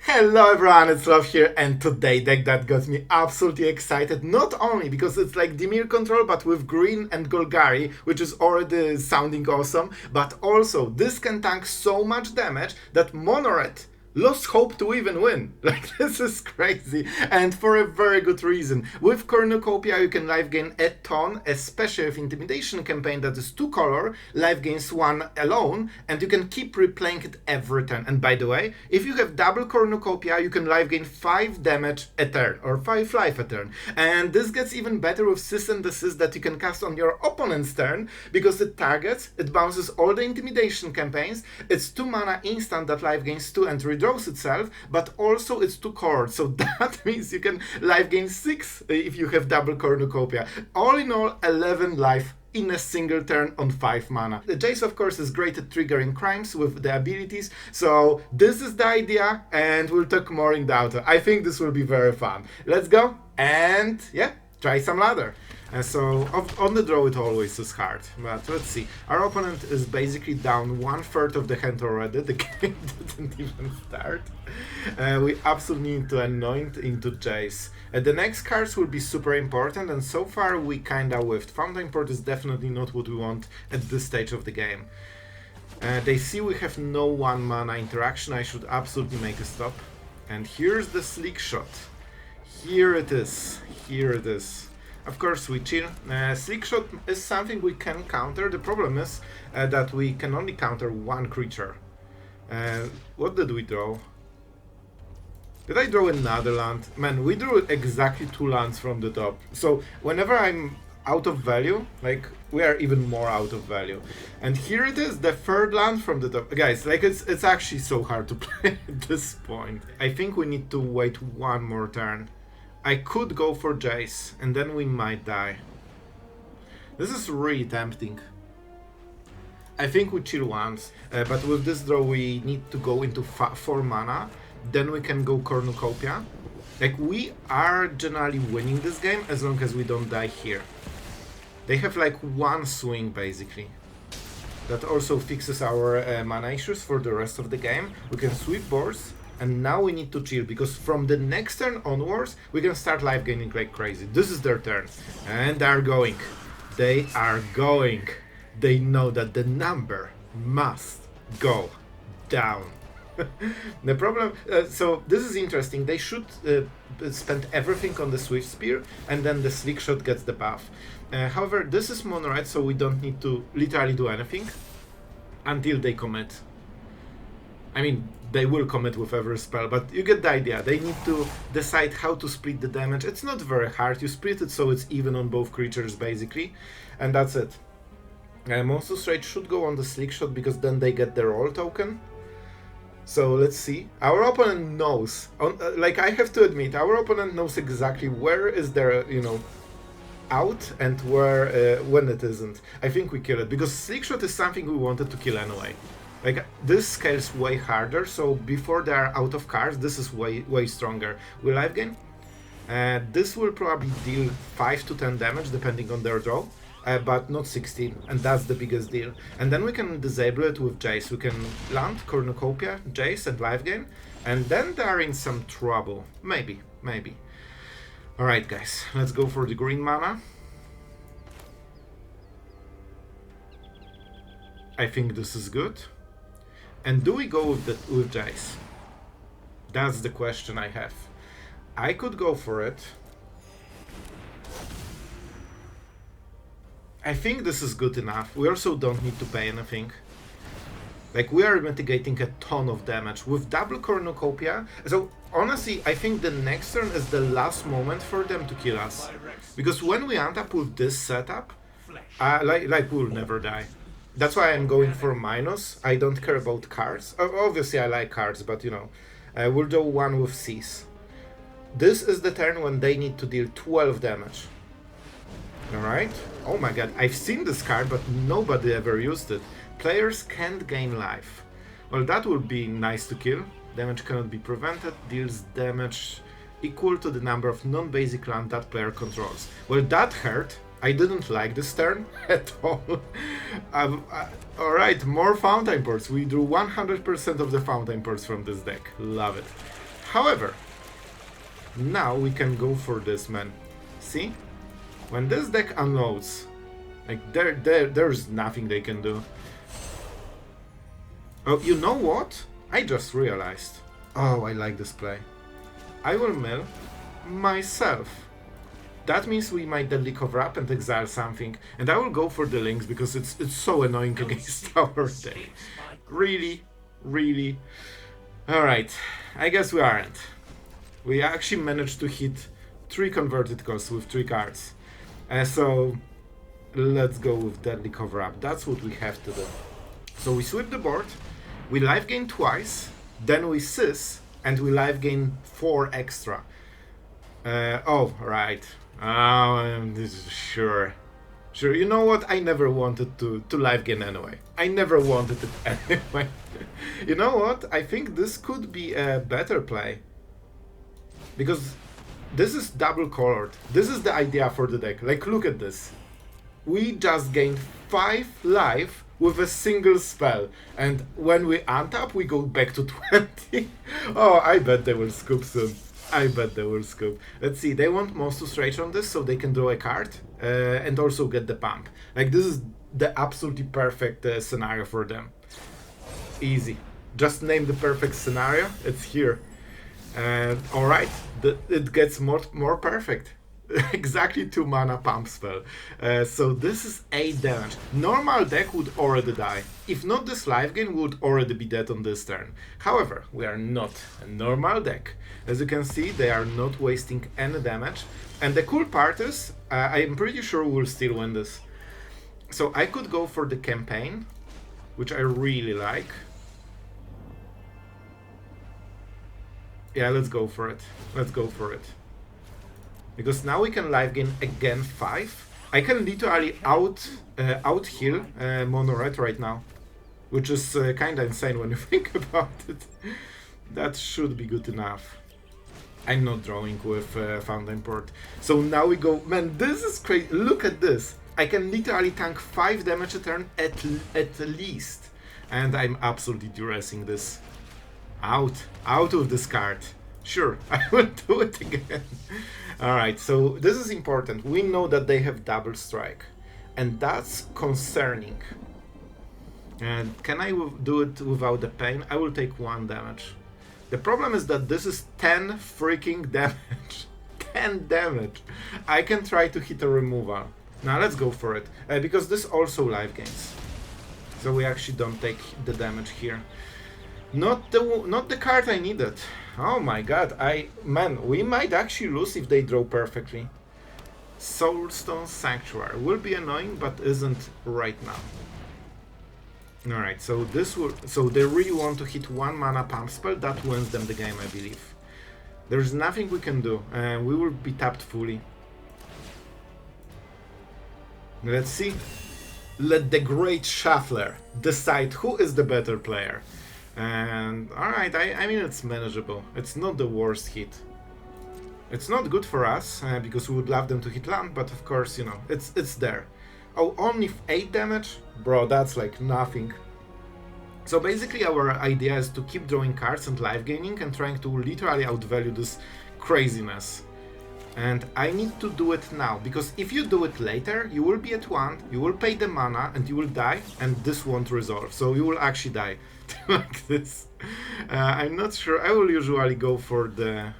Hello everyone, it's Sloth here, and today deck that got me absolutely excited, not only because it's like Dimir control but with green and Golgari, which is already sounding awesome, but also this can tank so much damage that Monored lost hope to even win. Like, this is crazy, and for a very good reason. With Cornucopia you can life gain a ton, especially with Intimidation Campaign that is 2 color, life gains 1 alone, and you can keep replaying it every turn. And by the way, if you have double Cornucopia you can life gain 5 damage a turn, or 5 life a turn. And this gets even better with Cease and Desist that you can cast on your opponent's turn, because it targets, it bounces all the Intimidation campaigns, it's 2 mana instant that life gains 2 and redraws itself, but also it's 2 cards, so that means you can life gain 6 if you have double Cornucopia. All in all, 11 life in a single turn on 5 mana. The Jace, of course, is great at triggering crimes with the abilities, so this is the idea, and we'll talk more in the auto. I think this will be very fun. Let's go, and yeah, try some ladder. So on the draw it always is hard, but let's see. Our opponent is basically down 1/3 of the hand already. The game didn't even start. We absolutely need to Anoint into Jace. The next cards will be super important, and so far we kinda whiffed. Fountainport is definitely not what we want at this stage of the game. They see we have no 1 mana interaction. I should absolutely make a stop. And here's the Slick Shot. Here it is. Here it is. Of course we chill. Slick Shot is something we can counter. The problem is that we can only counter 1 creature. What did we draw? Did I draw another land? Man, we drew exactly 2 lands from the top. So whenever I'm out of value, like, we are even more out of value. And here it is, the 3rd land from the top. Guys, like, it's actually so hard to play at this point. I think we need to wait 1 more turn. I could go for Jace, and then we might die. This is really tempting. I think we chill once, but with this draw we need to go into 4 mana, then we can go Cornucopia. Like, we are generally winning this game as long as we don't die here. They have like 1 swing basically. That also fixes our mana issues for the rest of the game. We can sweep boards. And now we need to chill, because from the next turn onwards, we can start life gaining like crazy. This is their turn. And they are going. They are going. They know that the number must go down. The problem... so this is interesting. They should spend everything on the Swift Spear, and then the Slick Shot gets the buff. However, this is mono-red, so we don't need to literally do anything until they commit. I mean, they will commit with every spell, but you get the idea. They need to decide how to split the damage. It's not very hard. You split it so it's even on both creatures, basically. And that's it. Monstrous Rage should go on the Slick Shot, because then they get their roll token. So let's see. Our opponent knows. Like, I have to admit, our opponent knows exactly where is their, you know, out and where when it isn't. I think we kill it, because Slick Shot is something we wanted to kill anyway. Like, this scales way harder, so before they are out of cards, this is way stronger. We life gain. This will probably deal 5 to 10 damage depending on their draw, but not 16, and that's the biggest deal. And then we can disable it with Jace. We can land Cornucopia, Jace, and life gain, and then they are in some trouble. Maybe. Alright guys, let's go for the green mana. I think this is good. And do we go with Jace? That's the question I have. I could go for it. I think this is good enough. We also don't need to pay anything. Like, we are mitigating a ton of damage with double Cornucopia. So honestly, I think the next turn is the last moment for them to kill us. Because when we end up with this setup, like we'll never die. That's why I'm going for minus. I don't care about cards. Obviously I like cards, but you know, we'll do 1 with Cease. This is the turn when they need to deal 12 damage. Alright. Oh my god, I've seen this card, but nobody ever used it. Players can't gain life. Well, that would be nice to kill. Damage cannot be prevented. Deals damage equal to the number of non-basic land that player controls. Well, that hurt. I didn't like this turn at all. Alright, more Fountainports. We drew 100% of the Fountainports from this deck. Love it. However, now we can go for this, man. See? When this deck unloads, like there's nothing they can do. Oh, you know what? I just realized. Oh, I like this play. I will mill myself. That means we might deadly cover up and exile something. And I will go for the links because it's so annoying against our deck. Really, really. Alright, I guess we aren't. We actually managed to hit 3 converted costs with 3 cards. So let's go with deadly cover up. That's what we have to do. So we sweep the board, we life gain twice, then we sys, and we life gain 4 extra. Oh, right. Sure. Sure, you know what? I never wanted to life gain anyway. I never wanted it anyway. You know what? I think this could be a better play. Because this is double colored. This is the idea for the deck. Like, look at this. We just gained 5 life with a single spell. And when we untap, we go back to 20. Oh, I bet they will scoop soon. I bet they will scoop. Let's see, they want Monstrous Rage on this so they can draw a card and also get the pump. Like, this is the absolutely perfect scenario for them. Easy. Just name the perfect scenario, it's here. Alright, it gets more perfect. Exactly 2 mana pump spell. So this is 8 damage. Normal deck would already die. If not this life gain, we would already be dead on this turn. However, we are not a normal deck. As you can see, they are not wasting any damage. And the cool part is, I'm pretty sure we'll still win this. So I could go for the campaign, which I really like. Yeah, let's go for it. Let's go for it. Because now we can life gain again 5. I can literally out heal Mono Red right now, which is kinda insane when you think about it. That should be good enough. I'm not drawing with Fountainport. So now we go, man, this is crazy. Look at this. I can literally tank 5 damage a turn at least. And I'm absolutely duressing this. Out of this card. Sure, I will do it again. Alright, so this is important. We know that they have double strike. And that's concerning. And can I do it without the pain? I will take 1 damage. The problem is that this is 10 freaking damage. 10 damage. I can try to hit a removal. Now let's go for it. Because this also life gains. So we actually don't take the damage here. Not the card I needed. Oh my god, man, we might actually lose if they draw perfectly. Soulstone Sanctuary will be annoying, but isn't right now. Alright, so they really want to hit 1 mana pump spell, that wins them the game, I believe. There's nothing we can do, we will be tapped fully. Let's see. Let the great shuffler decide who is the better player. And alright, I mean, it's manageable. It's not the worst hit. It's not good for us, because we would love them to hit land, but of course, you know, it's there. Oh, only 8 damage? Bro, that's like nothing. So basically our idea is to keep drawing cards and life gaining and trying to literally outvalue this craziness. And I need to do it now, because if you do it later, you will be at 1, you will pay the mana, and you will die, and this won't resolve. So you will actually die. Like this. I'm not sure. I will usually go for the...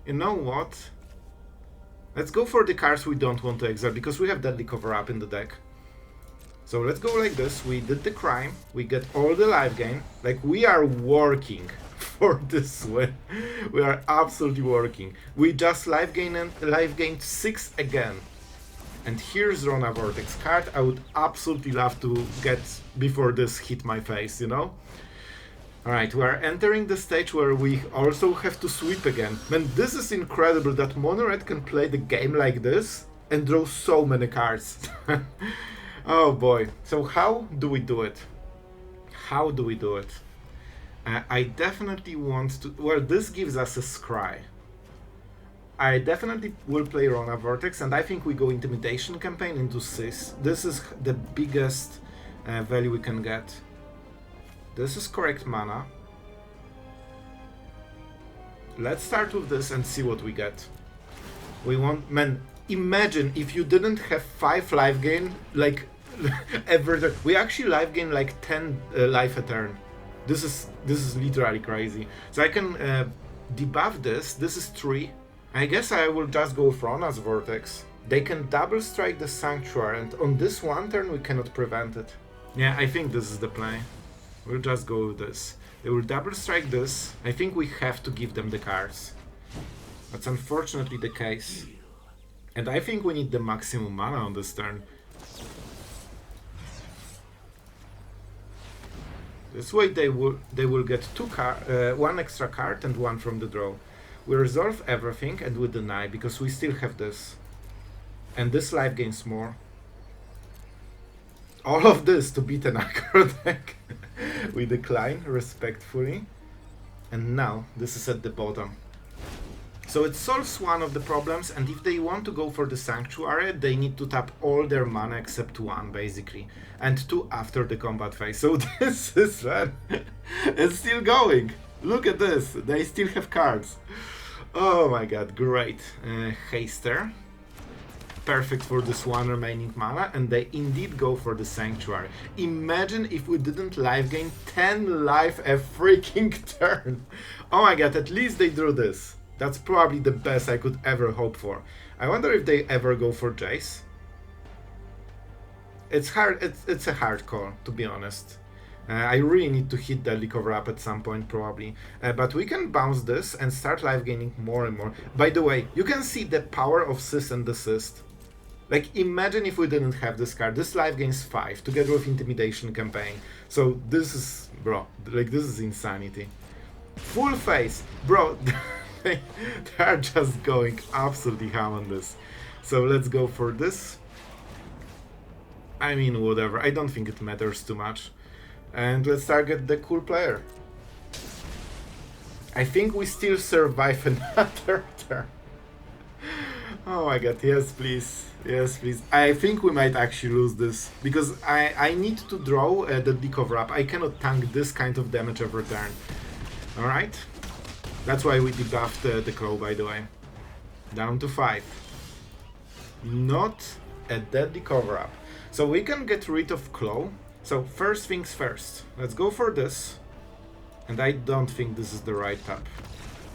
You know what? Let's go for the cards we don't want to exile, because we have deadly cover up in the deck. So let's go like this. We did the crime. We get all the life gain. Like, we are working for this win. We are absolutely working. We just life gained 6 again. And here's Rona Vortex card. I would absolutely love to get before this hit my face, you know? Alright, we are entering the stage where we also have to sweep again. Man, this is incredible that Mono Red can play the game like this and draw so many cards. Oh boy. So how do we do it? How do we do it? I definitely want to... Well, this gives us a scry. I definitely will play Rona Vortex, and I think we go Intimidation Campaign into Sys. This is the biggest value we can get. This is correct mana. let's start with this and see what we get. We want, man, imagine if you didn't have 5 life gain, like, ever. We actually life gain like 10 life a turn. This is literally crazy. So I can debuff this. This is 3. I guess I will just go with Rona's Vortex. They can double strike the Sanctuary, and on this one turn we cannot prevent it. Yeah, I think this is the play. We'll just go with this. They will double strike this. I think we have to give them the cards. That's unfortunately the case. And I think we need the maximum mana on this turn. This way they will get 1 extra card and 1 from the draw. We resolve everything and we deny because we still have this. And this life gains more. All of this to beat an aggro deck. We decline respectfully. And now this is at the bottom. So it solves one of the problems, and if they want to go for the Sanctuary, they need to tap all their mana except 1 basically. And 2 after the combat phase. So this is it's still going. Look at this. They still have cards. Oh my god, great. Haster. Perfect for this 1 remaining mana, and they indeed go for the Sanctuary. Imagine if we didn't life gain 10 life a freaking turn. Oh my god, at least they drew this. That's probably the best I could ever hope for. I wonder if they ever go for Jace. It's hard. It's a hard call, to be honest. I really need to hit Deadly Cover-Up at some point, probably. But we can bounce this and start life gaining more and more. By the way, you can see the power of Sis and Desist. Like, imagine if we didn't have this card. This life gains 5, together with Intimidation Campaign. So this is, bro, like, this is insanity. Full face, bro. They are just going absolutely ham on this. So let's go for this. I mean, whatever. I don't think it matters too much. And let's target the cool player. I think we still survive another turn. Oh my god, yes please. Yes please. I think we might actually lose this. Because I need to draw the cover-up. I cannot tank this kind of damage every turn. Alright. That's why we debuffed the Crow, by the way. Down to 5. Not a deadly cover-up. So we can get rid of Claw. So first things first. Let's go for this. And I don't think this is the right tap.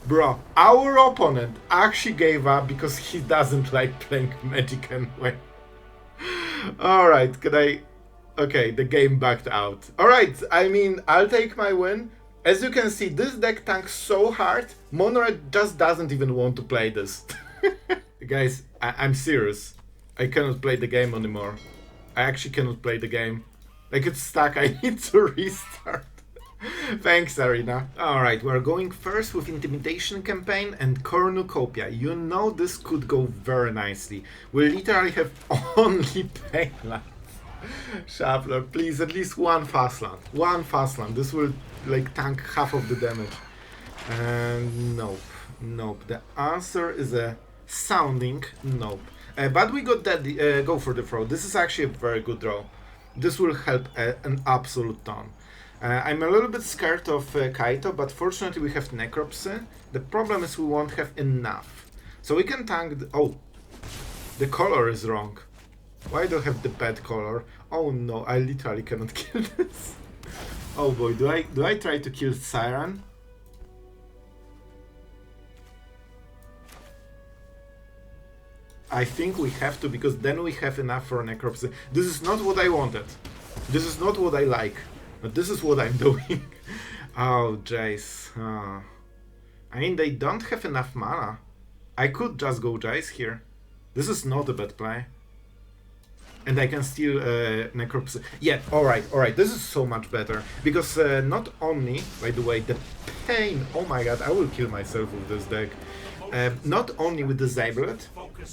Bro, our opponent actually gave up because he doesn't like playing Magic anyway. Alright, can I... Okay, the game backed out. Alright, I mean, I'll take my win. As you can see, this deck tanks so hard, Monored just doesn't even want to play this. Guys, I'm serious. I cannot play the game anymore. I actually cannot play the game. Like, it's stuck, I need to restart. Thanks, Arena. Alright, we're going first with Intimidation Campaign and Cornucopia. You know this could go very nicely. We literally have only pain lands. Shuffler, please, at least 1 fast land. 1 fast land. This will, like, tank half of the damage. And nope. Nope. The answer is a sounding nope. But we got that, go for the throw. This is actually a very good draw. This will help an absolute ton. I'm a little bit scared of Kaito, but fortunately we have Necropsy. The problem is we won't have enough. So we can tank the... Oh! The color is wrong. Why do I have the bad color? Oh no, I literally cannot kill this. Oh boy, do I try to kill Siren? I think we have to, because then we have enough for Necropsy. This is not what I wanted. This is not what I like. But this is what I'm doing. Oh, Jace. Oh. I mean, they don't have enough mana. I could just go Jace here. This is not a bad play. And I can steal Necropsy. Yeah, alright. This is so much better. Because not only, by the way, the pain... Oh my god, I will kill myself with this deck. Not only with the Zablet,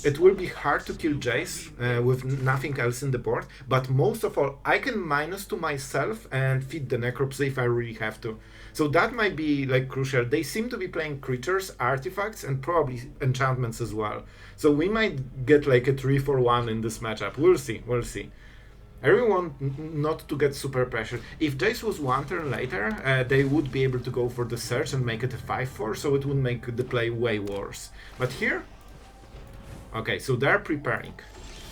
it will be hard to kill Jace with nothing else in the board, but most of all, I can -2 myself and feed the Necropsy if I really have to. So that might be like crucial. They seem to be playing creatures, artifacts, and probably enchantments as well. So we might get like a 3-for-1 in this matchup. We'll see. I really want not to get super pressured. If Jace was one turn later, they would be able to go for the search and make it a 5-4, so it would make the play way worse. But here... Okay, so they're preparing.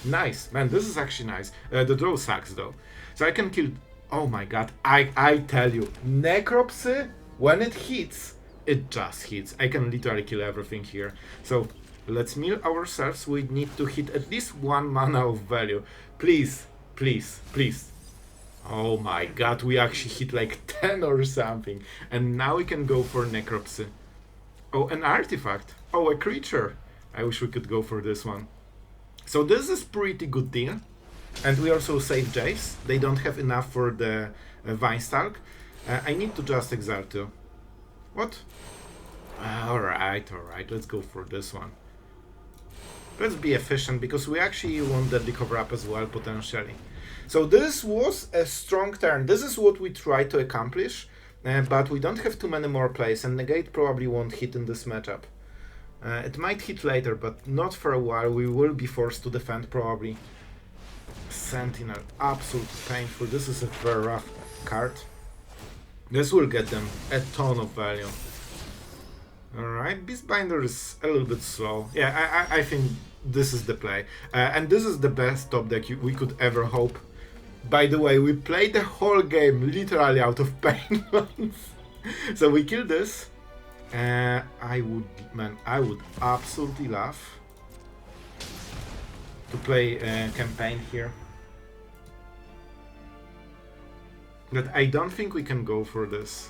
Nice. Man, this is actually nice. The draw sucks, though. So I can kill... Oh my god, I tell you, Necropsy, when it hits, it just hits. I can literally kill everything here. So let's mill ourselves. We need to hit at least 1 mana of value. Please. Please, please. Oh my god, we actually hit like 10 or something. And now we can go for Necropsy. Oh, an artifact. Oh, a creature. I wish we could go for this one. So this is pretty good deal. And we also save Jace. They don't have enough for the Vinestalk. I need to just exile too. What? Alright, let's go for this one. Let's be efficient, because we actually want the cover up as well, potentially. So this was a strong turn. This is what we try to accomplish, but we don't have too many more plays, and Negate probably won't hit in this matchup. It might hit later, but not for a while. We will be forced to defend, probably. Sentinel, absolutely painful. This is a very rough card. This will get them a ton of value. Alright, Beastbinder is a little bit slow. Yeah, I think this is the play. And this is the best top deck we could ever hope. By the way, we played the whole game literally out of pain. So we kill this. I would absolutely love to play a campaign here. But I don't think we can go for this.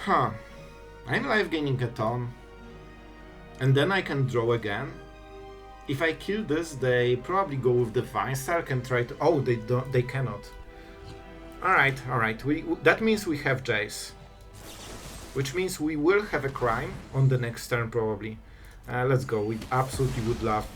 Huh. I'm life gaining a ton, and then I can draw again. If I kill this, they probably go with the Vinestalk and try to... Oh, they don't. They cannot. All right. That means we have Jace, which means we will have a crime on the next turn probably. Let's go. We absolutely would love,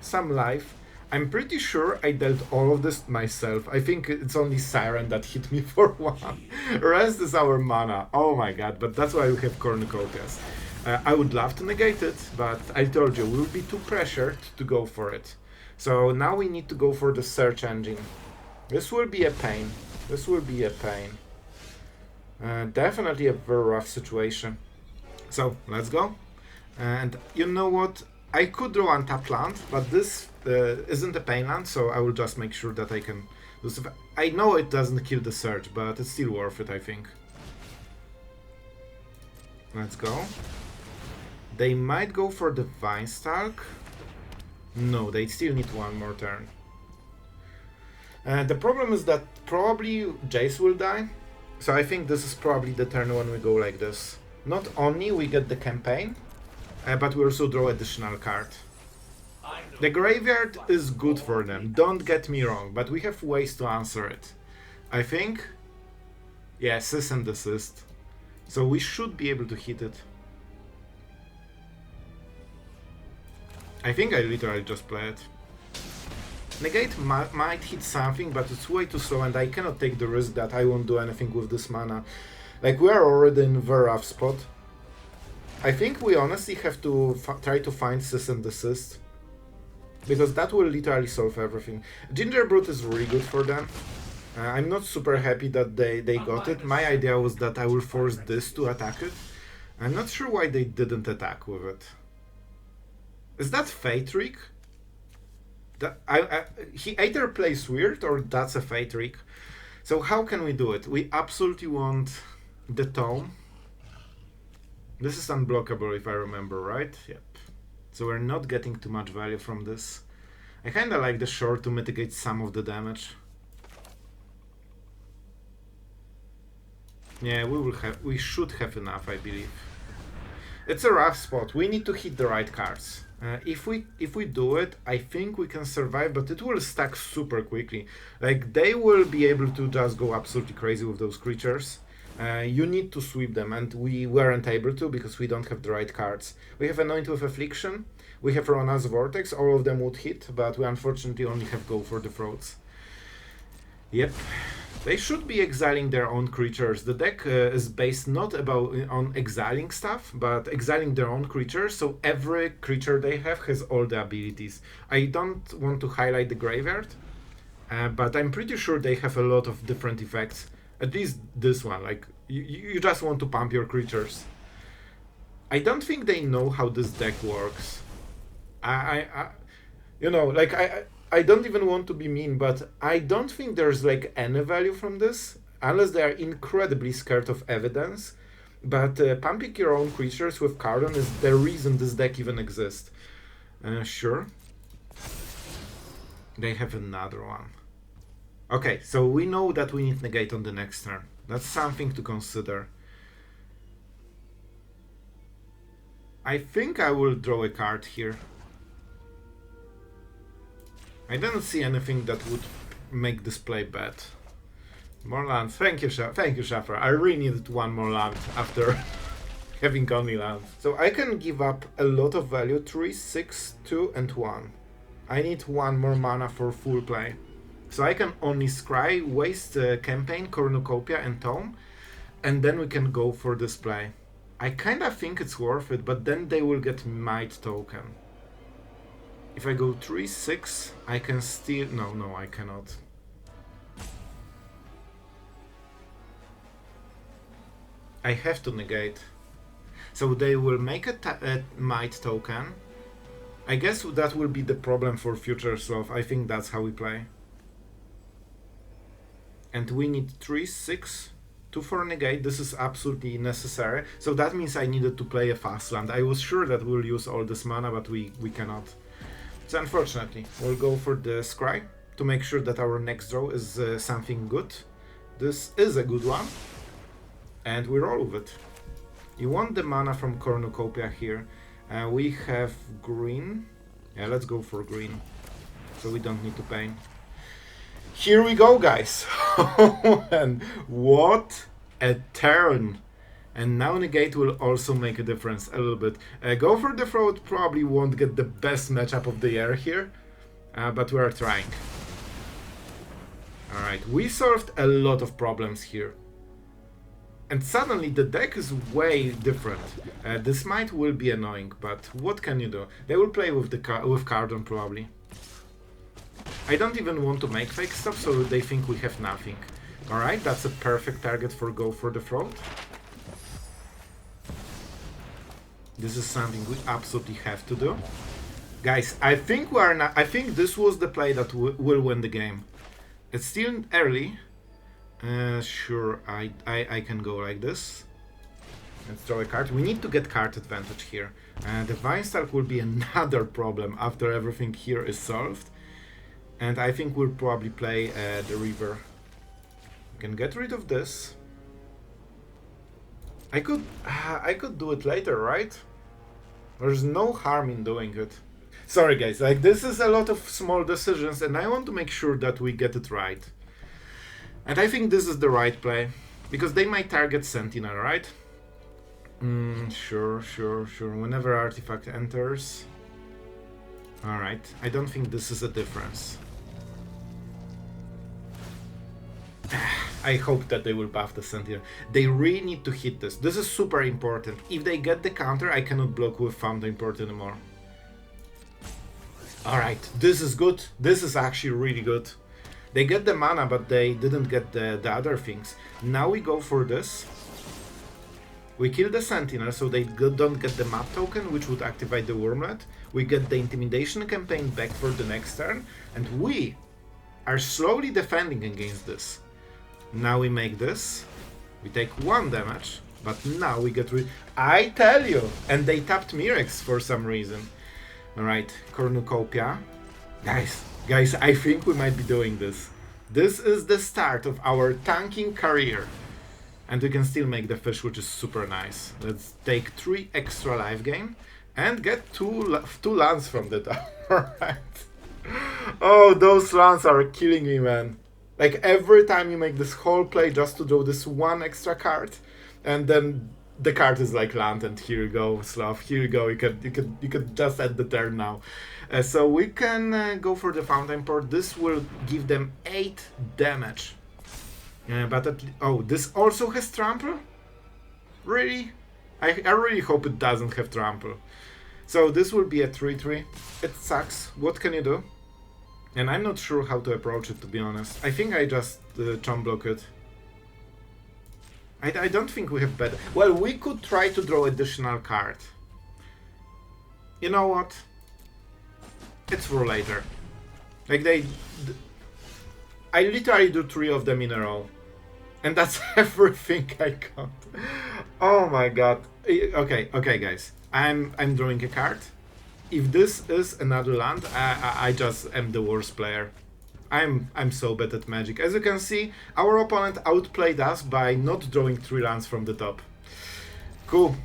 some life. I'm pretty sure I dealt all of this myself. I think it's only Siren that hit me for 1. Rest is our mana. Oh my god, but that's why we have Cornucopias. I would love to negate it, but I told you, we'll be too pressured to go for it. So now we need to go for the search engine. This will be a pain. Definitely a very rough situation. So, let's go. And you know what? I could draw untapped land, but this isn't a pain land, so I will just make sure that I can do stuff. I know it doesn't kill the search, but it's still worth it, I think. Let's go. They might go for the Vinestalk. No, they still need 1 more turn. The problem is that probably Jace will die, so I think this is probably the turn when we go like this. Not only we get the campaign, but we also draw additional card. The graveyard is good for them, don't get me wrong, but we have ways to answer it. I think... Yeah, cease and desist. So we should be able to hit it. I think I literally just play it. Negate might hit something, but it's way too slow and I cannot take the risk that I won't do anything with this mana. Like, we are already in a very rough spot. I think we honestly have to try to find cease and desist, because that will literally solve everything. Gingerbrute is really good for them. I'm not super happy that they got it. My idea was that I will force this to attack it. I'm not sure why they didn't attack with it. Is that Fate Trick? He either plays weird or that's a Fate Trick. So how can we do it? We absolutely want the Tome. This is unblockable if I remember right. Yep. So we're not getting too much value from this. I kinda like the shore to mitigate some of the damage. Yeah, we should have enough, I believe. It's a rough spot. We need to hit the right cards. If we do it, I think we can survive, but it will stack super quickly. Like, they will be able to just go absolutely crazy with those creatures. You need to sweep them, and we weren't able to because we don't have the right cards. We have Anoint with Affliction, we have Rona's Vortex, all of them would hit, but we unfortunately only have Go for the Throats. Yep. They should be exiling their own creatures. The deck is based not on exiling stuff, but exiling their own creatures, so every creature they have has all the abilities. I don't want to highlight the graveyard, But I'm pretty sure they have a lot of different effects. At least this one, like you just want to pump your creatures. I don't think they know how this deck works. I you know, like I don't even want to be mean, but I don't think there's like any value from this, unless they are incredibly scared of evidence. But pumping your own creatures with Cardon is the reason this deck even exists. Sure. They have another one. Okay, so we know that we need Negate on the next turn. That's something to consider. I think I will draw a card here. I don't see anything that would make this play bad. More lands. Thank you, Shaffer. I really needed one more land after having only land. So I can give up a lot of value. 3, 6, 2, and 1. I need one more mana for full play. So I can only scry, waste Campaign, Cornucopia, and Tome, and then we can go for this play. I kinda think it's worth it, but then they will get Might Token. If I go 3, 6, I can still... No, I cannot. I have to negate. So they will make a Might Token. I guess that will be the problem for future Sloth. I think that's how we play. And we need 3, 6, 2 for negate. This is absolutely necessary. So that means I needed to play a fast land. I was sure that we'll use all this mana, but we cannot. So unfortunately, we'll go for the scry to make sure that our next draw is something good. This is a good one. And we roll with it. You want the mana from Cornucopia here. We have green. Yeah, let's go for green. So we don't need to pay. Here we go, guys. And what a turn. And now Negate will also make a difference a little bit. Go for the Throat probably won't get the best matchup of the year here. But we are trying. Alright, we solved a lot of problems here. And suddenly the deck is way different. This might will be annoying, but what can you do? They will play with with Cardon probably. I don't even want to make fake stuff, so they think we have nothing. Alright, that's a perfect target for Go for the Throat. This is something we absolutely have to do. Guys, I think we are not. I think this was the play that will win the game. It's still early. Sure, I can go like this. Let's draw a card. We need to get card advantage here. The Vinestalk will be another problem after everything here is solved. And I think we'll probably play the River. We can get rid of this. I could do it later, right? There's no harm in doing it. Sorry guys, like this is a lot of small decisions and I want to make sure that we get it right. And I think this is the right play. Because they might target Sentinel, right? Sure. Whenever artifact enters. Alright, I don't think this is a difference. I hope that they will buff the Sentinel. They really need to hit this. This is super important. If they get the counter, I cannot block with Fountainport anymore. Alright, this is good. This is actually really good. They get the mana, but they didn't get the other things. Now we go for this. We kill the Sentinel, so they don't get the map token, which would activate the Wormlet. We get the Intimidation Campaign back for the next turn, and we are slowly defending against this. Now we make this. We take 1 damage, but now we get rid... I tell you! And they tapped Mirex for some reason. Alright, Cornucopia. Guys, I think we might be doing this. This is the start of our tanking career. And we can still make the fish, which is super nice. Let's take 3 extra life gain and get 2 lands from the top. Alright. Oh, those lands are killing me, man. Like every time you make this whole play just to draw this 1 extra card, and then the card is like land, and here you go, Sloth. Here you go. You could just end the turn now. So we can go for the Fountainport. This will give them 8 damage. But oh, this also has trample? Really? I really hope it doesn't have trample. So this will be a 3-3. It sucks. What can you do? And I'm not sure how to approach it, to be honest. I think I just chump block it. I don't think we have better... Well, we could try to draw additional card. You know what? It's for later. Like I literally do 3 of them in a row. And that's everything I got. Oh my god. Okay guys. I'm drawing a card. If this is another land, I just am the worst player. I'm so bad at Magic. As you can see, our opponent outplayed us by not drawing 3 lands from the top. Cool.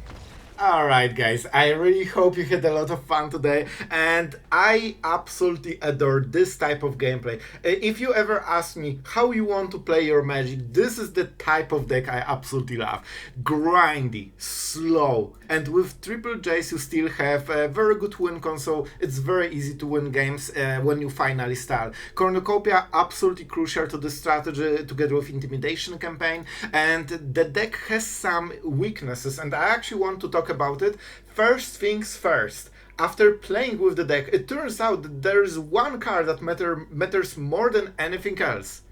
Alright guys, I really hope you had a lot of fun today, and I absolutely adore this type of gameplay. If you ever ask me how you want to play your Magic, this is the type of deck I absolutely love. Grindy, slow, and with triple Jace you still have a very good win console. It's very easy to win games when you finally start. Cornucopia, absolutely crucial to the strategy together with Intimidation Campaign, and the deck has some weaknesses, and I actually want to talk about it. First things first, after playing with the deck, it turns out that there is one card that matters more than anything else.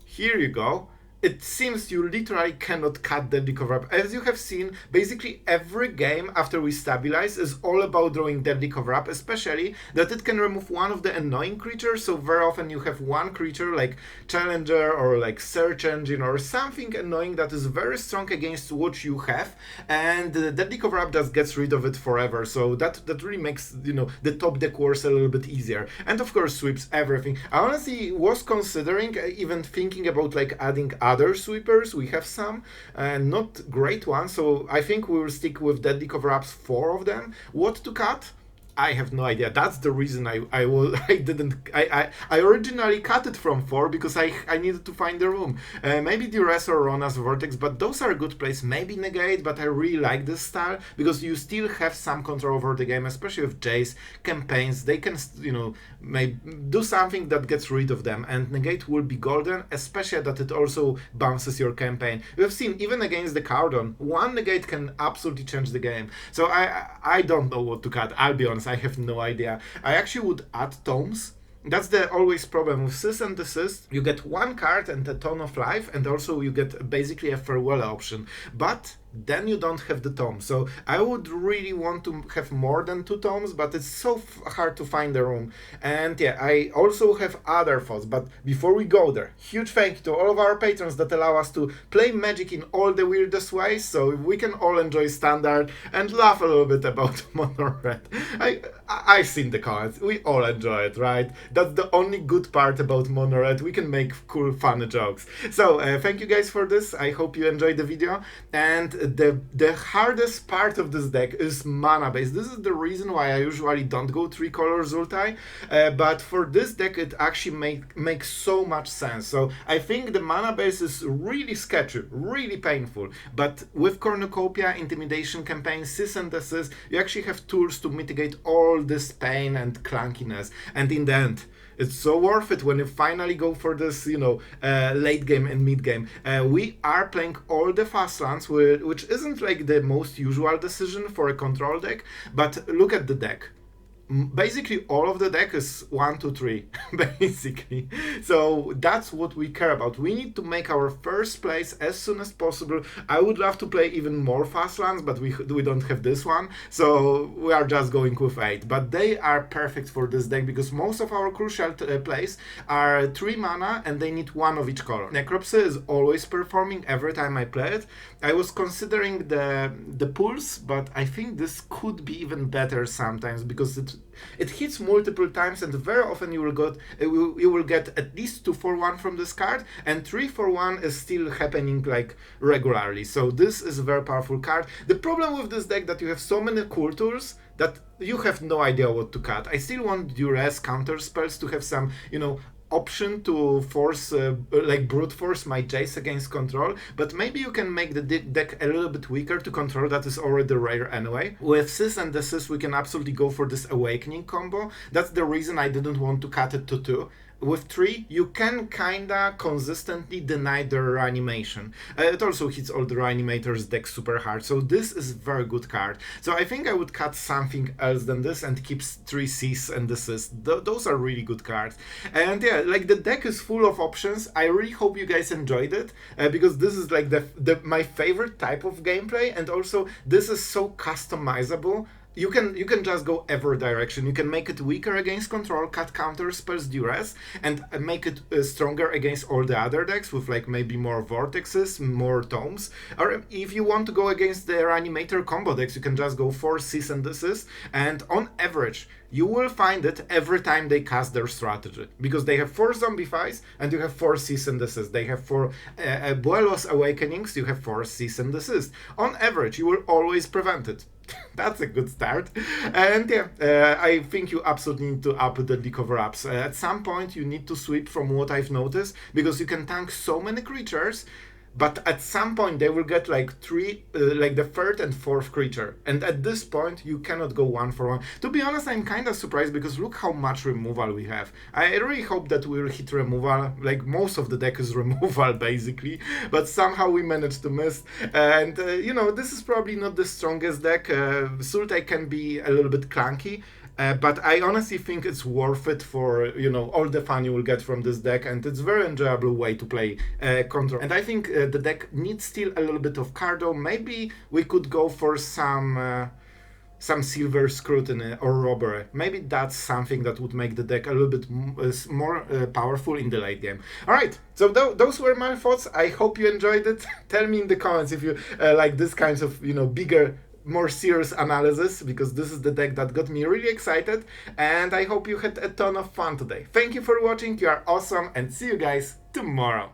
Here you go. It seems you literally cannot cut Deadly Cover-Up. As you have seen, basically every game after we stabilize is all about drawing Deadly Cover-Up, especially that it can remove one of the annoying creatures, so very often you have one creature like Challenger or like Search Engine or something annoying that is very strong against what you have, and Deadly Cover-Up just gets rid of it forever, so that really makes, you know, the top deck wars a little bit easier. And of course sweeps everything. I honestly was considering even thinking about like adding other sweepers. We have some, not great ones, so I think we will stick with Deadly Cover-Ups, 4 of them. What to cut? I have no idea. That's the reason I originally cut it from 4 because I needed to find the room. Maybe Duress or Rona's Vortex, but those are good plays. Maybe Negate, but I really like this style because you still have some control over the game, especially with Jace campaigns. They can, you know, maybe do something that gets rid of them, and Negate will be golden, especially that it also bounces your campaign. We have seen even against the Cardon, one Negate can absolutely change the game. So I don't know what to cut. I'll be honest. I have no idea. I actually would add tomes. That's the always problem with Cease and Desist. You get one card and a ton of life, and also you get basically a farewell option. But then you don't have the tome. So I would really want to have more than 2 tomes, but it's so hard to find the room. And yeah, I also have other thoughts, but before we go there, huge thank you to all of our patrons that allow us to play Magic in all the weirdest ways, so we can all enjoy Standard and laugh a little bit about Mono Red. I've seen the comments, we all enjoy it, right? That's the only good part about Mono Red, we can make cool, fun jokes. So thank you guys for this, I hope you enjoyed the video, and the hardest part of this deck is mana base. This is the reason why I usually don't go 3-color Sultai, but for this deck it actually makes so much sense. So I think the mana base is really sketchy, really painful, but with Cornucopia, Intimidation Campaign, Cease and Desist, you actually have tools to mitigate all this pain and clunkiness, and in the end, it's so worth it when you finally go for this, you know, late game and mid game. We are playing all the fast lands, which isn't like the most usual decision for a control deck, but look at the deck. Basically all of the deck is 1, 2, 3 basically, so that's what we care about. We need to make our first place as soon as possible. I would love to play even more fast lands, but we don't have this one, so we are just going with 8, but they are perfect for this deck because most of our crucial plays are 3 mana and they need 1 of each color. Necropsy is always performing every time I play it. I was considering the pulse, but I think this could be even better sometimes because it hits multiple times, and very often you will get at least 2 for 1 from this card, and 3 for 1 is still happening like regularly. So this is a very powerful card. The problem with this deck that you have so many cool tools that you have no idea what to cut. I still want Duress counter spells to have some, you know, option to force, like brute force my Jace against control, but maybe you can make the deck a little bit weaker to control. That is already rare anyway. With Cease and Desist we can absolutely go for this Awakening combo. That's the reason I didn't want to cut it to 2. with 3, you can kinda consistently deny their reanimation. It also hits all the reanimators deck super hard, so this is a very good card. So I think I would cut something else than this and keep 3 Cease and Desist. Those are really good cards. And yeah, like the deck is full of options. I really hope you guys enjoyed it, because this is like my favorite type of gameplay, and also this is so customizable. You can just go every direction. You can make it weaker against control, cut counter spells Duress, and make it stronger against all the other decks with like maybe more Vortexes, more Tomes. Or if you want to go against the Reanimator combo decks, you can just go 4 Cease and Desist, and on average, you will find it every time they cast their strategy. Because they have 4 Zombifies, and you have 4 Cease and Desist. They have 4 Buelos Awakenings, you have 4 Cease and Desist. On average, you will always prevent it. That's a good start. And yeah, I think you absolutely need to up the cover ups. At some point, you need to sweep from what I've noticed, because you can tank so many creatures, but at some point they will get like 3, like the 3rd and 4th creature. And at this point, you cannot go 1 for 1. To be honest, I'm kind of surprised, because look how much removal we have. I really hope that we will hit removal. Like most of the deck is removal basically, but somehow we managed to miss. And you know, this is probably not the strongest deck. Sultai can be a little bit clunky. But I honestly think it's worth it for, you know, all the fun you will get from this deck, and it's a very enjoyable way to play control. And I think the deck needs still a little bit of cardo. Maybe we could go for some silver scrutiny or robbery. Maybe that's something that would make the deck a little bit more powerful in the late game. Alright, so those were my thoughts. I hope you enjoyed it. Tell me in the comments if you like this kind of, you know, bigger, more serious analysis, because this is the deck that got me really excited, and I hope you had a ton of fun today. Thank you for watching, you are awesome, and see you guys tomorrow.